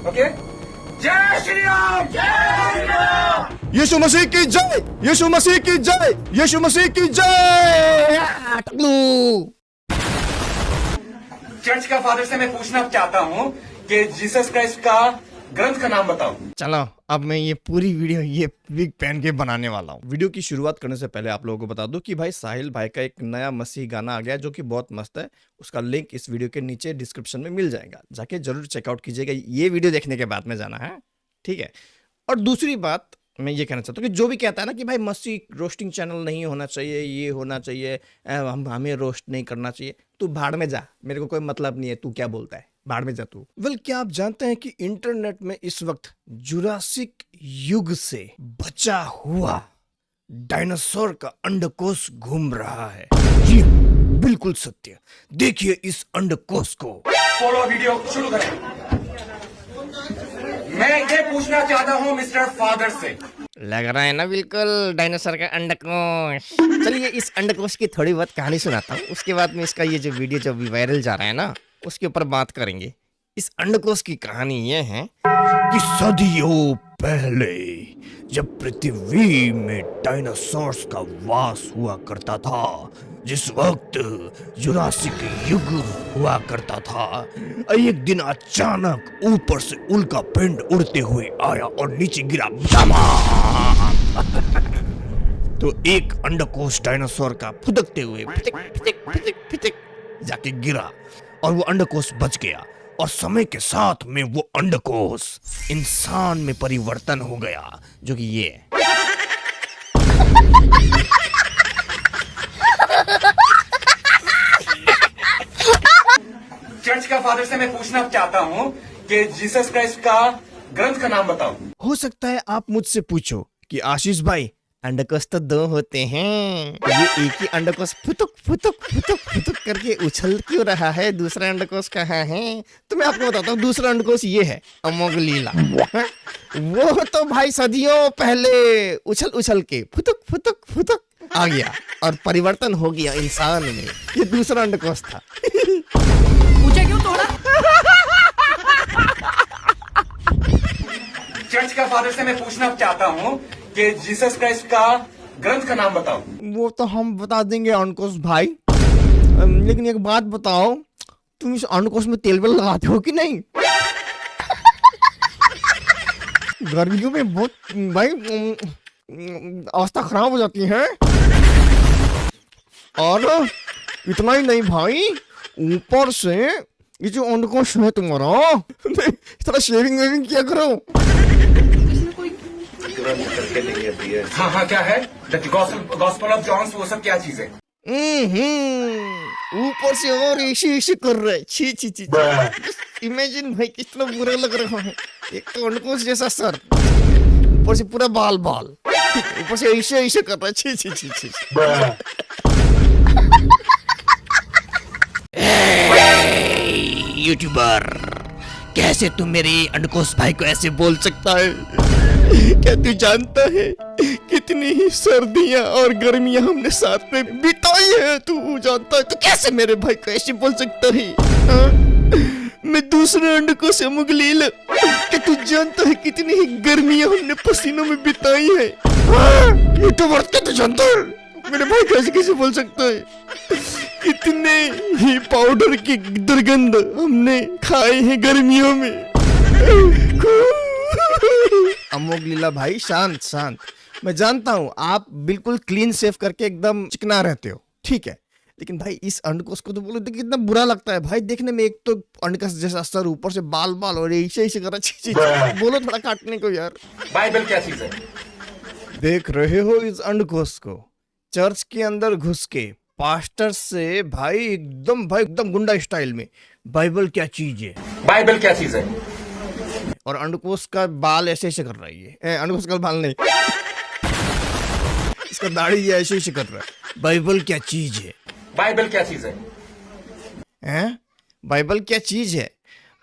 Okay, जय श्री राम, जय श्री राम। यीशु मसीह की जय, यीशु मसीह की जय, यीशु मसीह की जय। चर्च का फादर से मैं पूछना चाहता हूँ कि जीसस क्राइस्ट का ग्रंथ का नाम बताओ। चलो अब मैं ये पूरी वीडियो ये विग पहन के बनाने वाला हूँ। वीडियो की शुरुआत करने से पहले आप लोगों को बता दूं कि भाई साहिल भाई का एक नया मसीह गाना आ गया जो कि बहुत मस्त है। उसका लिंक इस वीडियो के नीचे डिस्क्रिप्शन में मिल जाएगा, जाके जरूर चेकआउट कीजिएगा ये वीडियो देखने के बाद में जाना है, ठीक है। और दूसरी बात मैं ये कहना चाहता हूँ कि जो भी कहता है ना कि भाई मसीह रोस्टिंग चैनल नहीं होना चाहिए, ये होना चाहिए, हमें रोस्ट नहीं करना चाहिए, तू भाड़ में जा, मेरे को कोई मतलब नहीं है तू क्या बोलता है, भाड़ में जा तू। वेल क्या आप जानते हैं कि इंटरनेट में इस वक्त जुरासिक युग से बचा हुआ डायनासोर का अंडकोश घूम रहा है। जी बिल्कुल सत्य, देखिए इस अंडकोश को। फॉलो वीडियो शुरू करें। मैं ये पूछना चाहता हूँ मिस्टर फादर से, लग रहा है ना बिल्कुल डायनासोर का अंडकोश। चलिए इस अंडकोश की थोड़ी बहुत कहानी सुनाता हूँ, उसके बाद में इसका ये जो वीडियो जो अभी वायरल जा रहा है ना उसके ऊपर बात करेंगे। इस अंडकोश की कहानी ये है कि सदियों पहले जब पृथ्वी में डायनासोर्स का वास हुआ करता था, जिस वक्त जुरासिक युग हुआ करता था, एक दिन अचानक ऊपर से उल्का पिंड उड़ते हुए आया और नीचे गिरा धमाम। तो एक अंडकोश डायनासोर का फुदकते हुए फिटिक फिटिक फिटिक फिटिक जाके गिरा और वो अंडकोश बच गया। और समय के साथ में वो अंडकोश इंसान में परिवर्तन हो गया, जो कि ये है। चर्च का फादर से मैं पूछना चाहता हूँ कि जीसस क्राइस्ट का ग्रंथ का नाम बताओ। हो सकता है आप मुझसे पूछो कि आशीष भाई अंडकोश तो दो होते हैं, ये एक ही अंडकोश फुतुक फुतुक फुतुक फुतुक करके उछल क्यों रहा है, दूसरा अंडकोश कहाँ है? तो मैं आपको बताता हूँ, दूसरा अंडकोश ये है अमोघलीला। वो तो भाई सदियों पहले उछल उछल के फुतुक फुतुक फुतुक आ गया और परिवर्तन हो गया इंसान में, ये दूसरा अंडकोश था। पूछा क्यों तोड़ा? चर्च का फादर से मैं पूछना चाहता हूँ कि जीसस क्राइस्ट का ग्रंथ का नाम बताओ। वो तो हम बता देंगे अंडकोश भाई, लेकिन एक बात बताओ, तुम इस अंडकोश में तेल वेल लगाते हो कि नहीं? गर्मियों में बहुत भाई अवस्था खराब हो जाती है। और इतना ही नहीं भाई, ऊपर से ये जो अंडकोश है तुम्हारा, थोड़ा शेविंग वेविंग किया करो। हाँ हाँ, क्या है? द गॉस्पेल ऑफ जॉन, वो सब क्या चीज है? ऊपर से और ऐसे कर रहे, छी छी छी। इमेजिन भाई कितना बुरा लग रहा है। एक तो अंडकोश जैसा सर, ऊपर से पूरा बाल बाल, ऊपर से ऐसे कर रहा है, छी छी छी छी। यूट्यूबर, कैसे तू मेरे अंडकोश भाई को ऐसे बोल सकता है? क्या तू जानता है कितनी ही सर्दियां और गर्मियां हमने साथ में बिताई है? तू जानता है तो कैसे मेरे भाई को ऐसे बोल सकता है? मैं दूसरे अंडकोश से मुगलीला, क्या तू जानता है कितनी ही गर्मियां हमने पसीनों में बिताई है? यूट्यूबर, क्या तू जानता है मेरे भाई कैसे कैसे बोल सकता है? कितने ही पाउडर की दुर्गंध हमने खाए हैं गर्मियों में। अमोघलीला भाई शांत शांत, मैं जानता हूँ आप बिल्कुल क्लीन सेफ करके एकदम चिकना रहते हो, ठीक है, लेकिन भाई इस अंडकोश को तो बोलो तो कितना बुरा लगता है भाई देखने में। एक तो अंडकोश जैसा सर, ऊपर से बाल बाल और ऐसे ऐसे कर रहा। बोलो थोड़ा काटने को यार। बाइबल क्या चीज है? देख रहे हो इस अंडकोश को? चर्च के अंदर घुस के पास्टर से भाई एकदम गुंडा स्टाइल में, बाइबल क्या चीज है, बाइबल क्या चीज है? और अंडकोश का बाल ऐसे ऐसे कर रही है। अंडकोश का बाल नहीं, इसका दाढ़ी ऐसे ऐसे कर रहा है। बाइबल क्या चीज है? बाइबल क्या चीज है? हैं? बाइबल क्या चीज है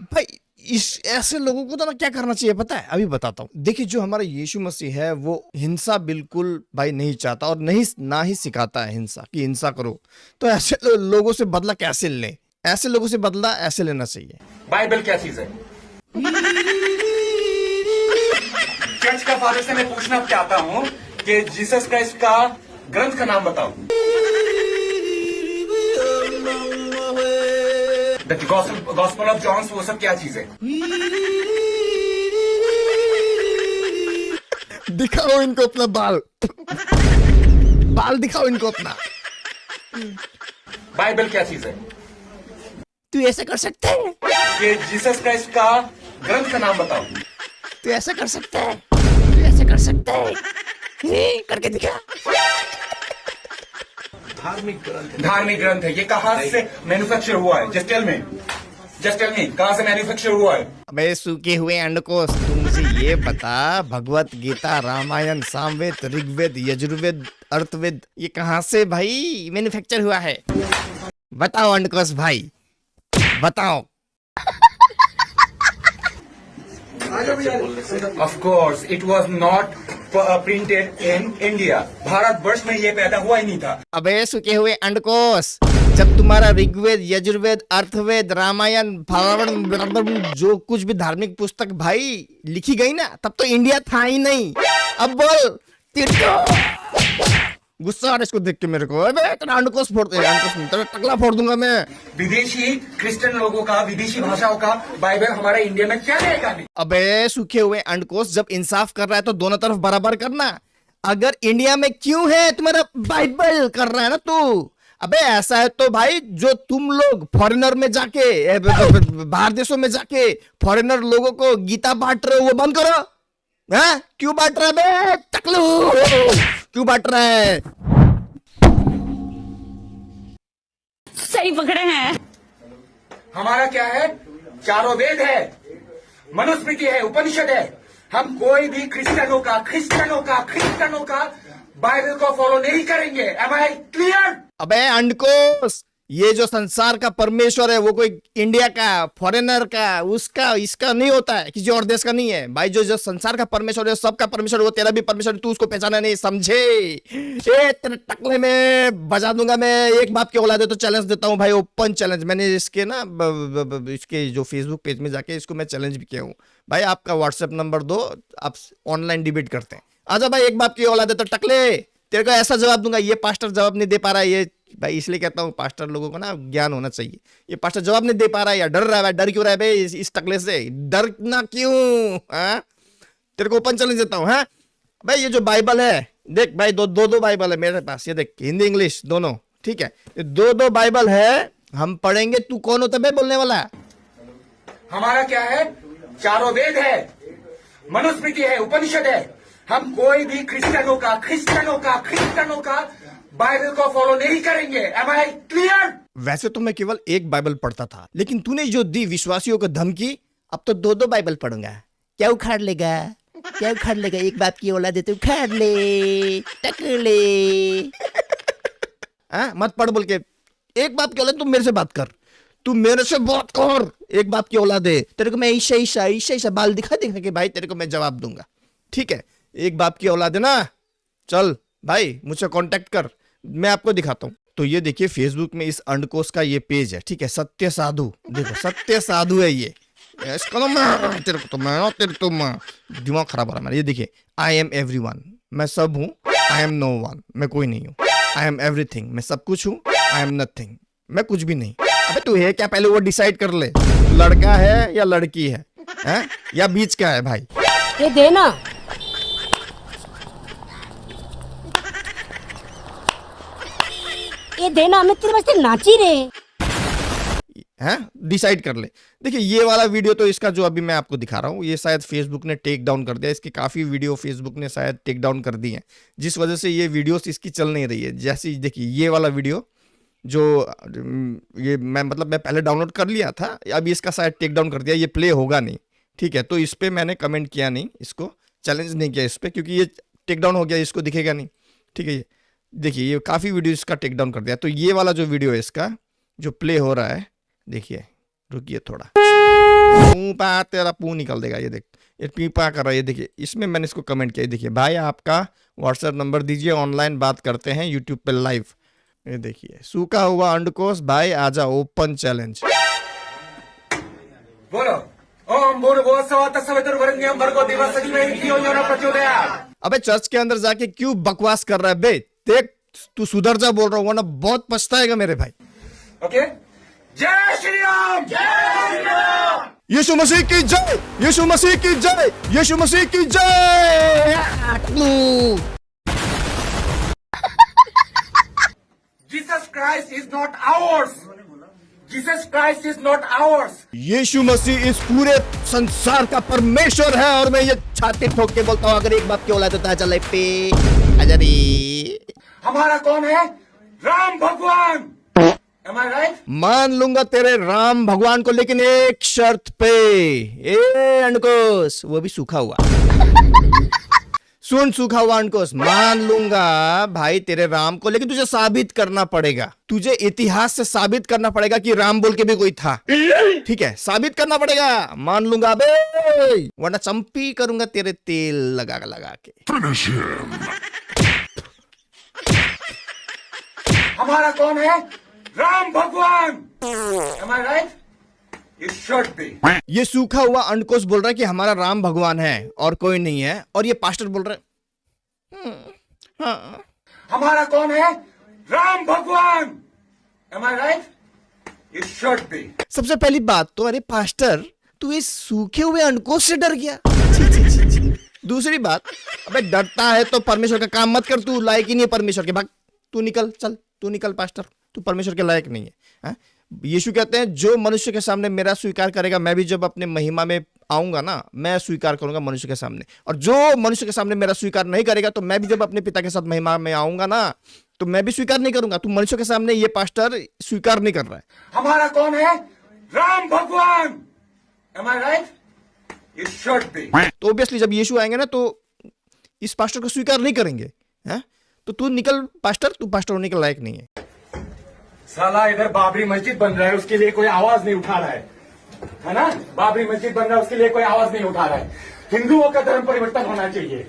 भाई? इस ऐसे लोगों को तो ना क्या करना चाहिए पता है? अभी बताता हूँ। देखिए जो हमारा यीशु मसीह है वो हिंसा बिल्कुल भाई नहीं चाहता और ना ही सिखाता है हिंसा कि हिंसा करो। तो ऐसे लोगों से बदला कैसे लें? ऐसे लोगों से बदला ऐसे लेना चाहिए। बाइबल क्या चीज है? का फादर से मैं पूछना चाहता हूँ कि जीसस क्राइस्ट का ग्रंथ का नाम बताओ। द गॉस्पेल ऑफ जॉन, वो सब क्या चीज है? दिखाओ इनको अपना बाल बाल दिखाओ इनको अपना। बाइबल क्या चीज है? तू ऐसा कर सकता है? कि जीसस क्राइस्ट का ग्रंथ का नाम बताओ। तू ऐसा कर सकता है? तू ऐसा कर सकता है? करके दिखा। धार्मिक ग्रंथ है। ये कहाँ से मैन्युफैक्चर हुआ है? जस्ट टेल मी कहाँ से मैन्युफैक्चर हुआ है? अबे सूखे हुए अंडकोश, तू मुझे ये बता, भगवत गीता, रामायण, सामवेद, ऋग्वेद, यजुर्वेद, अर्थवेद, ये कहाँ से भाई मैन्युफैक्चर हुआ है? बताओ अंडकोश भाई, बताओ। Of course, it was not printed in India. Bharatvarsh में ये पैदा हुआ ही नहीं था। अबे सूखे हुए अंडकोश, जब तुम्हारा ऋग्वेद, यजुर्वेद, अर्थवेद, रामायण, भागवत, जो कुछ भी धार्मिक पुस्तक भाई लिखी गई ना, तब तो इंडिया था ही नहीं। अब बोल गुस्सा आ रहा है इसको देख के मेरे को। अबे तेरा अंडकोश फोड़ दे, तेरा टकला फोड़ दूंगा मैं। विदेशी क्रिश्चियन लोगों का, विदेशी भाषाओं का बाइबल हमारे इंडिया में क्या रहेगा? नहीं। अबे सूखे हुए अंडकोश, जब इंसाफ कर रहा है तो दोनों तरफ बराबर करना। अगर इंडिया में क्यों है तुम्हारा बाइबल कर रहा है ना तू? अबे ऐसा है तो भाई, जो तुम लोग फॉरेनर में जाके, बाहर देशों में जाके फॉरेनर लोगों को गीता बांट रहे हो, वो बंद करो। हाँ? क्यों बांट रहा है बे टकलू? क्यों बांट रहा है? सही पकड़े हैं। हमारा क्या है? चारों वेद है, मनुस्मृति है, उपनिषद है। हम कोई भी क्रिश्चियनों का बाइबल को फॉलो नहीं करेंगे। Am I clear? अबे अंडकोश, ये जो संसार का परमेश्वर है वो कोई इंडिया का, फॉरेनर का, उसका, इसका नहीं होता है, किसी और देश का नहीं है भाई। जो संसार का परमेश्वर है, सबका परमेश्वर, वो तेरा भी परमेश्वर, तू उसको पहचाना नहीं, समझे? तेरे टकले में बजा दूंगा मैं। एक बाप के औलाद है तो चैलेंज देता हूँ भाई, ओपन चैलेंज। मैंने इसके ना इसके जो फेसबुक पेज में जाके इसको मैं चैलेंज भी किया हूँ भाई। आपका व्हाट्सएप नंबर दो, आप ऑनलाइन डिबेट करते हैं। आजा भाई, एक बाप की औलाद है तो टकले, तेरे को ऐसा जवाब दूंगा। ये पास्टर जवाब नहीं दे पा रहा है, ये भाई इसलिए कहता हूँ पास्टर लोगों को ना ज्ञान होना चाहिए। ये पास्टर जवाब नहीं दे पा रहा है या डर रहा है। डर क्यों रहा है भाई इस टकले से? डरना क्यों? हाँ, तेरे को ओपन चैलेंज देता हूँ। हाँ भाई, ये जो बाइबल है देख भाई, दो बाइबल है मेरे पास, ये देख, हिंदी इंग्लिश दोनों, ठीक है? दो बाइबल है, हम पढ़ेंगे। तू कौन होता है बोलने वाला? हमारा क्या है? चारों वेद है, मनुस्मृति है, उपनिषद है। हम कोई भी क्रिश्चियनों का बाइबल को फॉलो नहीं करेंगे। Am I clear? वैसे तो मैं केवल एक बाइबल पढ़ता था, लेकिन तूने जो दी विश्वासियों को धमकी, अब तो दो बाइबल पढ़ूंगा। क्या उखाड़ लेगा? क्या उखाड़ लेगा? एक बाप की औलाद है तो उखाड़ ले, टकले। हाँ, मत पढ़ बोल के। एक बाप की औलाद, तू मेरे से बात कर, तू मेरे से बात कर। एक बाप की औलाद है, तेरे को मैं ईशा बाल दिखा के भाई तेरे को मैं जवाब दूंगा, ठीक है? एक बाप की औलाद है ना, चल भाई मुझसे कांटेक्ट कर, मैं आपको दिखाता हूँ। तो ये देखिए फेसबुक में इस अंडकोश का ये पेज है, ठीक है? सत्य साधु, देखो सत्य साधु है ये। इसका तो मैं तेरे को दिमाग खराब हो रहा है मेरा। ये देखिए, आई एम एवरीवन, मैं सब हूँ। आई एम नो वन, मैं कोई नहीं हूँ। आई एम एवरीथिंग, मैं सब कुछ हूँ। आई एम नथिंग, मैं कुछ भी नहीं। अबे तू है क्या? पहले वो डिसाइड कर ले, लड़का है या लड़की है, या बीच का है भाई? ये देना, ये देना, मैं तेरे वास्ते नाची रे। हैं, डिसाइड कर ले। देखिए ये वाला वीडियो तो इसका जो अभी मैं आपको दिखा रहा हूँ, ये शायद फेसबुक ने टेक डाउन कर दिया। इसकी काफ़ी वीडियो फेसबुक ने शायद टेक डाउन कर दी है, जिस वजह से ये वीडियोस इसकी चल नहीं रही है। जैसे देखिए ये वाला वीडियो जो ये मैं पहले डाउनलोड कर लिया था, अभी इसका शायद टेक डाउन कर दिया, ये प्ले होगा नहीं, ठीक है? तो इस पर मैंने कमेंट किया नहीं, इसको चैलेंज नहीं किया इस पर, क्योंकि ये टेक डाउन हो गया, इसको दिखेगा नहीं, ठीक है? देखिए ये काफ़ी वीडियो इसका टेक डाउन कर दिया। तो ये वाला जो वीडियो है इसका जो प्ले हो रहा है, देखिए, रुकिए थोड़ा, पा तेरा पू निकल देगा। ये देख, ये पीपा कर रहा है, ये देखिए। इसमें मैंने इसको कमेंट किया, देखिए भाई आपका व्हाट्सएप नंबर दीजिए, ऑनलाइन बात करते हैं यूट्यूब पे लाइव। ये देखिए, सूखा हुआ अंडकोश भाई आजा, ओपन चैलेंज। बोलो ओम भूर्भुवः स्वः तत्सवितुर्वरेण्यं भर्गो देवस्य धीमहि धियो यो न प्रचोदयात्। अबे चर्च के अंदर जाके क्यों बकवास कर रहा है बे? देख तू सुधर जा, बोल रहा हूँ, वरना बहुत पछताएगा मेरे भाई। ओके, जय श्री राम, जय श्री राम। यीशु मसीह की जय, यीशु मसीह की जय, यीशु मसीह की जय। Jesus Christ is not ours, Jesus Christ is not ours. यीशु मसीह इस पूरे संसार का परमेश्वर है, और मैं ये छाती ठोक के बोलता हूँ, अगर एक बात क्यों लाए तो चल पे अजरी। हमारा कौन है? राम भगवान। Am I right? मान लूंगा तेरे राम भगवान को, लेकिन एक शर्त पे। ए अंडकोश, वो भी सूखा हुआ। सुन सूखा हुआ अंडकोश, मान लूंगा भाई तेरे राम को, लेकिन तुझे साबित करना पड़ेगा, तुझे इतिहास से साबित करना पड़ेगा कि राम बोल के भी कोई था। ठीक है, साबित करना पड़ेगा। मान लूंगा बे, वरना चंपी करूंगा तेरे तेल लगा लगा के। हमारा कौन है? राम भगवान। Am I right? It should be. ये सूखा हुआ अंडकोश बोल रहा है कि हमारा राम भगवान है और कोई नहीं है, और ये पास्टर बोल रहा है हाँ। हमारा कौन है? राम भगवान। Am I right? It should be. सबसे पहली बात तो, अरे पास्टर तू इस सूखे हुए अंडकोश से डर गया? छी, छी, छी, छी। दूसरी बात, अबे डरता है तो परमेश्वर का काम मत कर, तू लायक ही नहीं है परमेश्वर के। भाग, तू निकल, चल तू निकल पास्टर, तू परमेश्वर के लायक नहीं है, हाँ? यीशु कहते हैं जो मनुष्य के सामने मेरा स्वीकार करेगा, मैं भी जब अपने महिमा में आऊंगा ना, मैं स्वीकार करूंगा मनुष्य के सामने। और जो मनुष्य के सामने मेरा स्वीकार नहीं करेगा, तो मैं भी जब अपने पिता के साथ महिमा में आऊंगा ना, तो मैं भी स्वीकार नहीं करूंगा। तू मनुष्य के सामने ये पास्टर स्वीकार नहीं कर रहा है। हमारा कौन है? राम भगवान। Am I right? It should be. तो ऑब्वियसली जब यीशु आएंगे ना, तो इस पास्टर को स्वीकार नहीं करेंगे, हैं? तो तू निकल पास्टर, तू पास्टर होने के लायक नहीं है। साला इधर बाबरी मस्जिद बन रहा है, उसके लिए कोई आवाज नहीं उठा रहा है ना? बाबरी मस्जिद बन रहा है, उसके लिए कोई आवाज नहीं उठा रहा है। हिंदुओं का धर्म परिवर्तन होना चाहिए,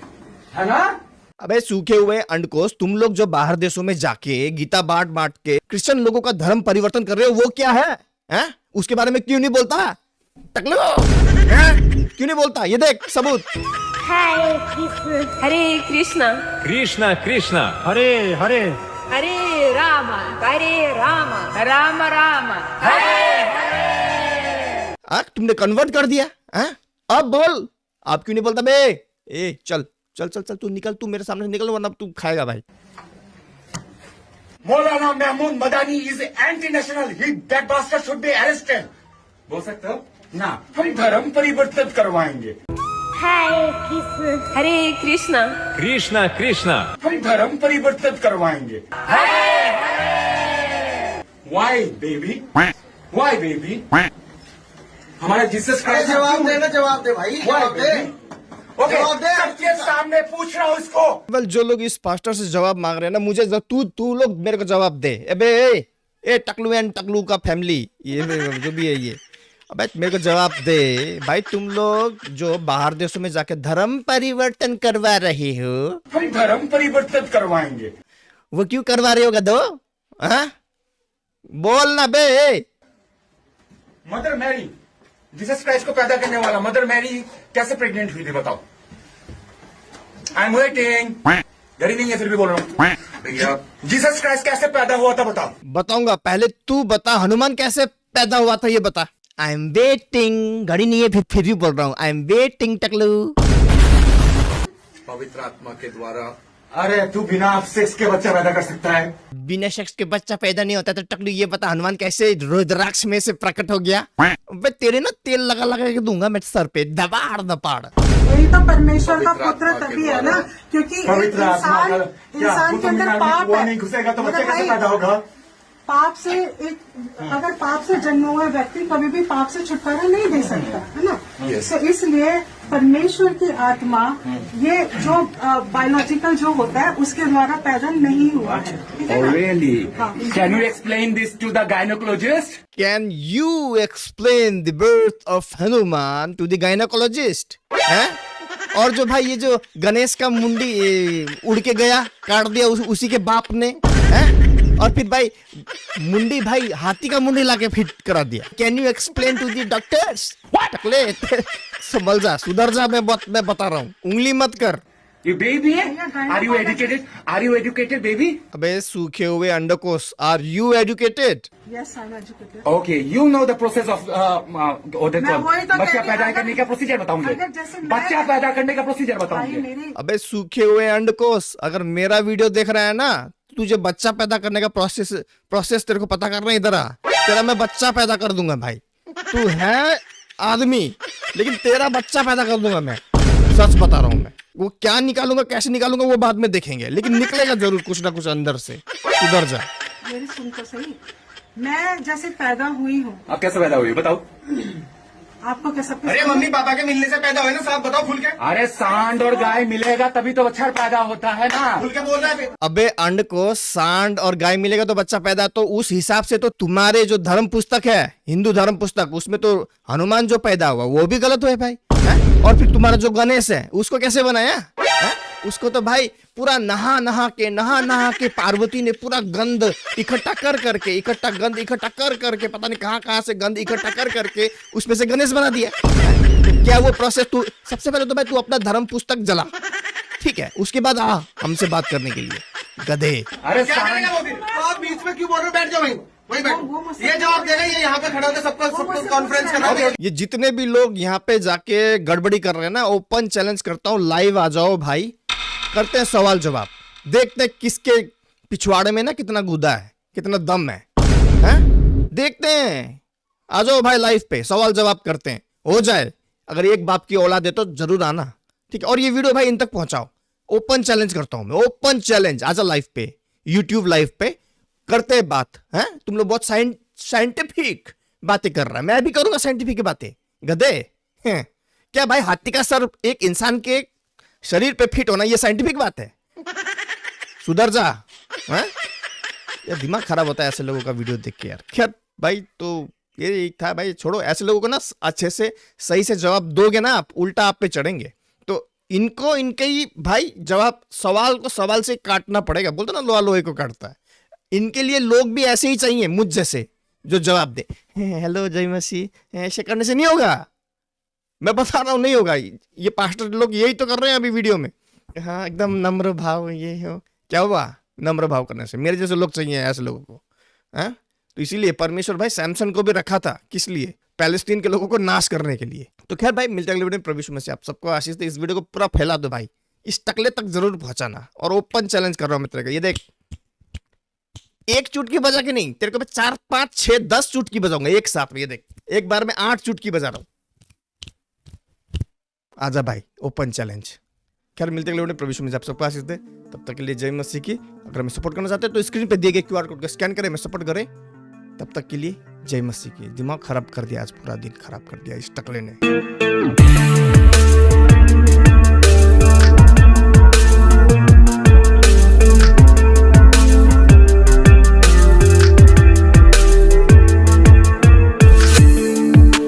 है ना? अबे सूखे हुए अंडकोश, तुम लोग जो बाहर देशों में जाके गीता बांट बांट के क्रिश्चियन लोगों का धर्म परिवर्तन कर रहे हो, वो क्या है, हैं? उसके बारे में क्यों नहीं बोलता? टकलो, हैं? क्यों नहीं बोलता? ये देख सबूत। हरे कृष्णा कृष्णा कृष्णा हरे हरे हरे राम राम राम तुमने कन्वर्ट कर दिया, हैं? अब बोल, आप क्यों नहीं बोलता बे? ए चल चल चल चल, तू निकल, तू मेरे सामने निकल, वरना तू खाएगा भाई। Maulana Mahmood Madani is anti national, he that bastard should be arrested. बोल सकते हो ना? हम धर्म परिवर्तन करवाएंगे। हरे कृष्णा कृष्णा कृष्णा हम धर्म परिवर्तन करवाएंगे। Why baby? Why baby? हमारे जीसस क्राइस्ट जवाब देना, जवाब दे भाई, जवाब दे। ओके, सबके सामने पूछ रहा हूँ इसको। केवल जो लोग इस पास्टर से जवाब मांग रहे हैं ना, मुझे तू लोग मेरे को जवाब दे। अबे ए टकलू एंड टकलू का फैमिली, ये जो भी है ये, अबे मेरे को जवाब दे भाई। तुम लोग जो बाहर देशों में जाके धर्म परिवर्तन करवा रहे हो, हम धर्म परिवर्तन करवाएंगे। वो क्यों करवा रहे हो गधो? हाँ बोल ना बे। मदर मैरी, जीसस क्राइस्ट को पैदा करने वाला मदर मैरी कैसे प्रेग्नेंट हुई थी बताओ? I am waiting. घड़ी नहीं है फिर भी बोल रहा हूँ भैया। जीसस क्राइस्ट कैसे पैदा हुआ था बताओ? बताऊंगा, पहले तू बता हनुमान कैसे पैदा हुआ था, ये बता। आई एम वेटिंग, घड़ी नहीं है फिर भी बोल रहा हूँ, आई एम वेटिंग टकलू। पवित्र आत्मा के द्वारा। अरे तू बिना सेक्स के बच्चा पैदा कर सकता है? बिना सेक्स के बच्चा पैदा नहीं होता। तो टकलू ये बता हनुमान कैसे रुद्राक्ष में से प्रकट हो गया? मैं तेरे ना तेल लगा लगा के दूंगा मैं सर पे, दबाड़ दबाड़। वही तो परमेश्वर का पुत्र तभी है ना, क्योंकि पवित्र आत्मा इंसान का क्या इंसान के अंदर पाप वो है। नहीं घुसेगा तो बच्चा मतलब कैसे भाई, पैदा होगा? पाप से अगर पाप से जन्म हुआ व्यक्ति कभी भी पाप से छुटकारा नहीं दे सकता, है ना? तो इसलिए परमेश्वर की आत्मा ये जो बायोलॉजिकल जो होता है उसके द्वारा पैदा नहीं हुआ है, ठीक है ना? Really? Can you explain this to the gynecologist? Can you explain the birth of Hanuman to the gynecologist? हैं? और जो भाई ये जो गणेश का मुंडी उड़ के गया, काट दिया उसी के बाप ने, हैं? और फिर भाई मुंडी भाई हाथी का मुंडी लाके फिट करा दिया। Can you explain to the doctors? टकले संभल जा, सुधर जा, मैं बता रहा हूँ, उंगली मत कर। You baby? Are you educated? Are you educated, baby? अबे सूखे हुए अंडकोश, are you educated? Yes I am educated. Okay, you know the process of मैं वही तो बच्चा कहती पैदा हूँ, करने का प्रोसीजर बताऊंगे। अगर जैसे मैं- बच्चा पैदा करने का प्रोसीजर भाई बताऊंगे। मेरी अबे सूखे हुए अंडकोश, अगर मेरा वीडियो देख रहा है ना, तुझे बच्चा पैदा करने का प्रोसेस तेरे को पता करना है, इधर आ, तेरा मैं बच्चा पैदा कर दूंगा भाई। तू है आदमी, लेकिन तेरा बच्चा पैदा कर दूंगा मैं, सच बता रहा हूँ मैं। वो क्या निकालूंगा, कैसे निकालूंगा, वो बाद में देखेंगे, लेकिन निकलेगा जरूर कुछ ना कुछ अंदर से। सुधर जा। मेरी सुन तो सही, मैं जैसे पैदा हुई हूँ, आप कैसे पैदा हुई बताओ? आपको कैसा अरे मम्मी पापा के मिलने से पैदा हुए ना, साहब बताओ खुल के। अरे सांड और गाय मिलेगा तभी तो बच्चा पैदा होता है ना। खुल के बोल रहा है। अबे अंड को सांड और गाय मिलेगा तो बच्चा पैदा, तो उस हिसाब से तो तुम्हारे जो धर्म पुस्तक है, हिंदू धर्म पुस्तक, उसमें तो हनुमान जो पैदा हुआ वो भी गलत हुआ भाई, है? और फिर तुम्हारा जो गणेश है उसको कैसे बनाया है? उसको तो भाई पूरा नहा नहा के पार्वती ने पूरा गंध इकट्ठा कर करके पता नहीं कहां से गंध इकट्ठा कर करके उसमें से गणेश बना दिया। तो क्या वो प्रोसेस, तू सबसे पहले तो भाई तू अपना धर्म पुस्तक जला, ठीक है, उसके बाद आ हमसे बात करने के लिए, गधे। अरे क्या करेगा वो फिर? तो आप बीच में क्यों बोल रहे हो? बैठ जाओ वहीं बैठ। ये जवाब देगा, ये यहाँ पे खड़ा होकर सबका कॉन्फ्रेंस कर रहा है। ये जितने भी लोग यहाँ पे जाके गड़बड़ी कर रहे हैं ना, ओपन चैलेंज करता हूँ, लाइव आ जाओ भाई, करते हैं सवाल जवाब, देखते हैं किसके पिछवाड़े में ना कितना गुदा है, कितना दम है, हैं? देखते हैं, आ जाओ भाई लाइव पे, सवाल जवाब करते हैं, हो जाए। अगर एक बाप की औलाद है तो जरूर आना, ठीक है? और ये वीडियो भाई इन तक पहुंचाओ, ओपन चैलेंज करता हूं मैं, ओपन चैलेंज, आजा लाइव पे, यूट्यूब लाइव पे करते हैं बात, हैं? तुम लोग बहुत साइंटिफिक बातें कर रहा है, मैं भी करूंगा साइंटिफिक बातें, गधे हैं? क्या भाई हाथी का सर एक इंसान के शरीर पे फिट होना ये साइंटिफिक बात है? सुधर जा, हैं? यार दिमाग खराब होता है ऐसे लोगों का वीडियो देख के यार। खैर भाई, तो ये था भाई, छोड़ो ऐसे लोगों को ना, अच्छे से सही से जवाब दोगे ना आप, उल्टा आप पे चढ़ेंगे, तो इनको इनके ही भाई जवाब, सवाल को सवाल से काटना पड़ेगा, बोलते ना लोहा लोहे को काटता है। इनके लिए लोग भी ऐसे ही चाहिए मुझ जैसे, जो जवाब दे, हेलो जय मसीह, ऐसे करने से नहीं होगा, मैं बता रहा हूँ नहीं होगा। ये पास्टर लोग यही तो कर रहे हैं अभी वीडियो में, हाँ एकदम नम्र भाव, ये हो, क्या हुआ नम्र भाव करने से? मेरे जैसे लोग चाहिए ऐसे लोगों को, हैं? तो इसीलिए परमेश्वर भाई सैमसन को भी रखा था, किस लिए? पैलेस्टीन के लोगों को नाश करने के लिए। तो खैर भाई, मिलते हैं अगले वीडियो में, प्रभु यीशु मसीह आप सबको आशीष दे। इस वीडियो को पूरा फैला दो भाई, इस टकले तक जरूर पहुंचाना, और ओपन चैलेंज कर रहा हूं मैं तेरे को, ये देख, एक चुटकी बजा के नहीं, तेरे को मैं 4 5 6 10 चुटकी बजाऊंगा एक साथ में, ये देख, एक बार में 8 चुटकी बजा रहा हूं। आजा भाई, ओपन चैलेंज। खैर मिलते हैं अगले वीडियो में, प्रभु यीशु मसीह आप सबको आशीष दे। तब तक के लिए जय मसीह की। अगर हमें सपोर्ट करना चाहते हैं तो स्क्रीन पे दिए गए QR कोड को स्कैन करें, हमें सपोर्ट करें। तब तक के लिए जय मसीह की। दिमाग खराब कर दिया आज, पूरा दिन खराब कर दिया इस टकले ने।